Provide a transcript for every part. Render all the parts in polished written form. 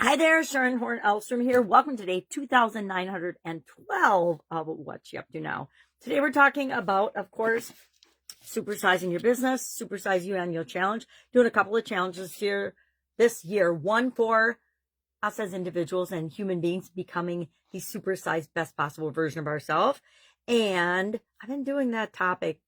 Hi there, Sharon Horne-Ellstrom here. Welcome to day 2912 of What You Up To Now. Today we're talking about, of course, supersizing your business, supersize your annual challenge. Doing a couple of challenges here this year. One for us as individuals and human beings becoming the supersized best possible version of ourselves. And I've been doing that topic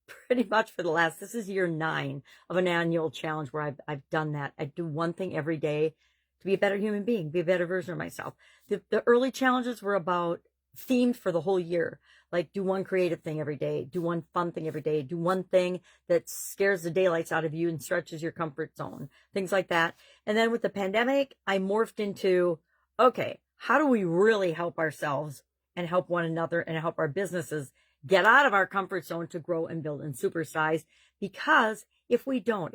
pretty much for this is year 9 of an annual challenge where I've done that. I do one thing every day to be a better human being, be a better version of myself. The early challenges were about themed for the whole year. Like do one creative thing every day, do one fun thing every day, do one thing that scares the daylights out of you and stretches your comfort zone, things like that. And then with the pandemic, I morphed into, okay, how do we really help ourselves and help one another and help our businesses get out of our comfort zone to grow and build and supersize? Because if we don't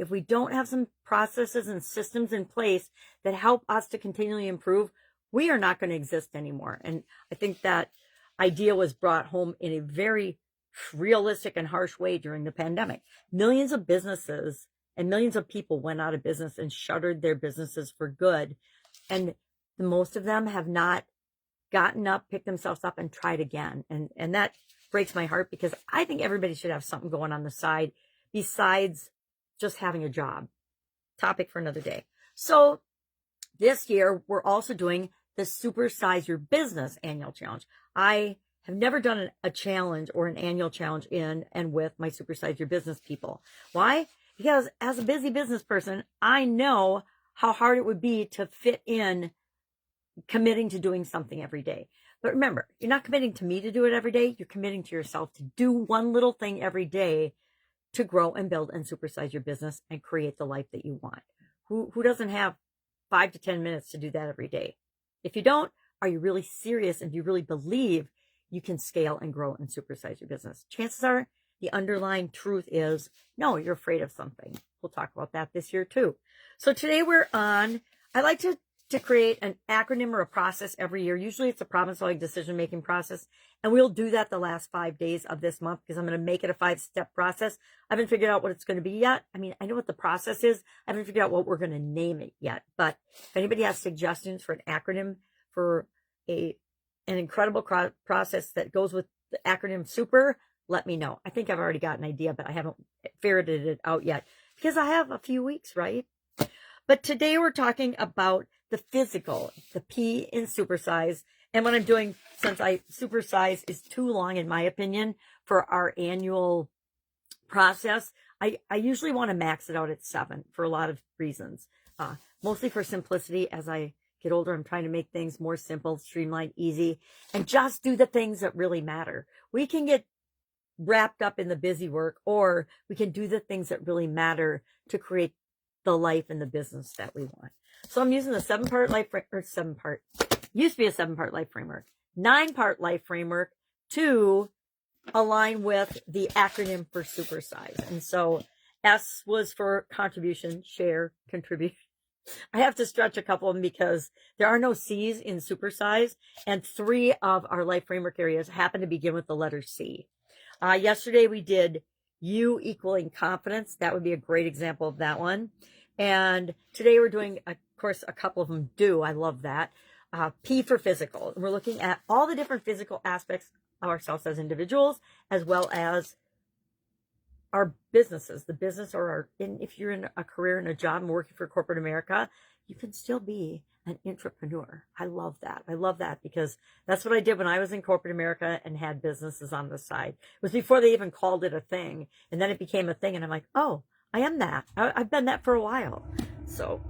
have some processes and systems in place that help us to continually improve, we are not going to exist anymore. And I think that idea was brought home in a very realistic and harsh way during the pandemic. Millions of businesses and millions of people went out of business and shuttered their businesses for good. And most of them have not gotten up, picked themselves up, and tried again. And that breaks my heart, because I think everybody should have something going on the side besides just having a job. Topic for another day. So this year, we're also doing the Supersize Your Business annual challenge. I have never done a challenge or an annual challenge in and with my Supersize Your Business people. Why? Because as a busy business person, I know how hard it would be to fit in committing to doing something every day. But remember, you're not committing to me to do it every day. You're committing to yourself to do one little thing every day to grow and build and supersize your business and create the life that you want. Who doesn't have 5 to 10 minutes to do that every day? If you don't, are you really serious and do you really believe you can scale and grow and supersize your business? Chances are the underlying truth is, no, you're afraid of something. We'll talk about that this year too. So today I like to create an acronym or a process every year. Usually it's a problem-solving decision-making process. And we'll do that the last 5 days of this month, because I'm going to make it a 5-step process. I haven't figured out what it's going to be yet. I mean, I know what the process is. I haven't figured out what we're going to name it yet. But if anybody has suggestions for an acronym for an incredible process that goes with the acronym SUPER, let me know. I think I've already got an idea, but I haven't ferreted it out yet because I have a few weeks, right? But today we're talking about the physical, the P in supersize. And what I'm doing, since supersize is too long, in my opinion, for our annual process, I usually want to max it out at 7 for a lot of reasons. Mostly for simplicity. As I get older, I'm trying to make things more simple, streamlined, easy, and just do the things that really matter. We can get wrapped up in the busy work, or we can do the things that really matter to create the life and the business that we want. So I'm using the 7-part life, or 7-part, used to be a 7-part life framework, 9-part life framework to align with the acronym for supersize. And so S was for contribution, share, contribute. I have to stretch a couple of them because there are no C's in supersize, and 3 of our life framework areas happen to begin with the letter C. Yesterday we did U equaling confidence. That would be a great example of that one. And today we're doing, of course, a couple of them do. I love that. P for physical. We're looking at all the different physical aspects of ourselves as individuals, as well as our businesses, the business, or if you're in a career and a job and working for corporate America, you can still be an entrepreneur. I love that. I love that because that's what I did when I was in corporate America and had businesses on the side. It was before they even called it a thing. And then it became a thing. And I'm like, oh, I am that. I've been that for a while. So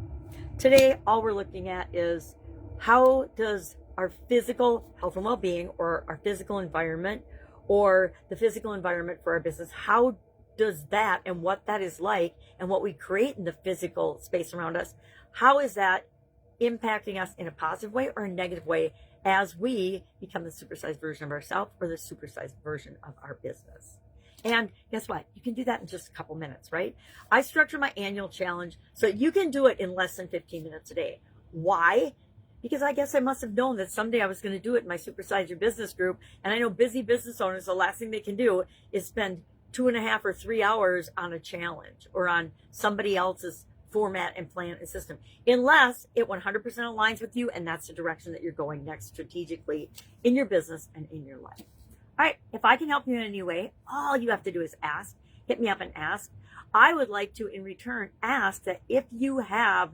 today, all we're looking at is how does our physical health and well-being, or our physical environment, or the physical environment for our business, how does that and what that is like and what we create in the physical space around us, how is that impacting us in a positive way or a negative way as we become the supersized version of ourselves or the supersized version of our business? And guess what? You can do that in just a couple minutes, right? I structure my annual challenge so you can do it in less than 15 minutes a day. Why? Because I guess I must have known that someday I was going to do it in my Supersize Your Business group. And I know busy business owners, the last thing they can do is spend 2.5 or 3 hours on a challenge or on somebody else's format and plan and system, unless it 100% aligns with you and that's the direction that you're going next strategically in your business and in your life. All right, if I can help you in any way, all you have to do is ask. Hit me up and ask. I would like to, in return, ask that if you have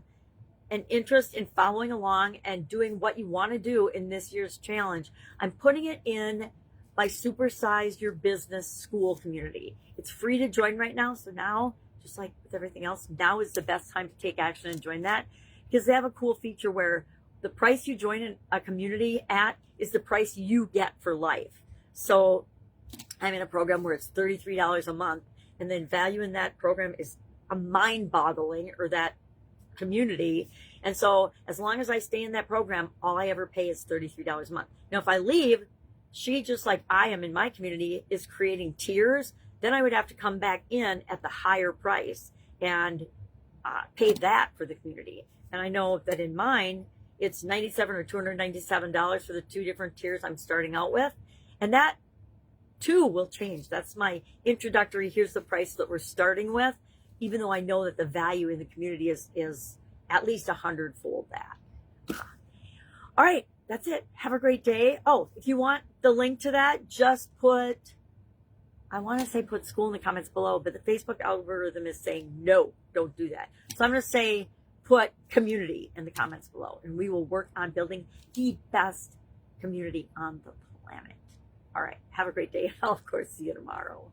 an interest in following along and doing what you want to do in this year's challenge, I'm putting it in my Supersize Your Business School community. It's free to join right now, so now, just like with everything else, now is the best time to take action and join that, because they have a cool feature where the price you join in a community at is the price you get for life. So I'm in a program where it's $33 a month, and then value in that program is a mind-boggling, or that community. And so as long as I stay in that program, all I ever pay is $33 a month. Now, if I leave, she, just like I am in my community, is creating tiers. Then I would have to come back in at the higher price and pay that for the community. And I know that in mine, it's $97 or $297 for the 2 different tiers I'm starting out with. And that too will change. That's my introductory. Here's the price that we're starting with, even though I know that the value in the community is at least 100-fold that. All right, that's it. Have a great day. Oh, if you want the link to that, just put, I want to say put school in the comments below, but the Facebook algorithm is saying no, don't do that. So I'm going to say put community in the comments below, and we will work on building the best community on the planet. All right, have a great day. I'll, of course, see you tomorrow.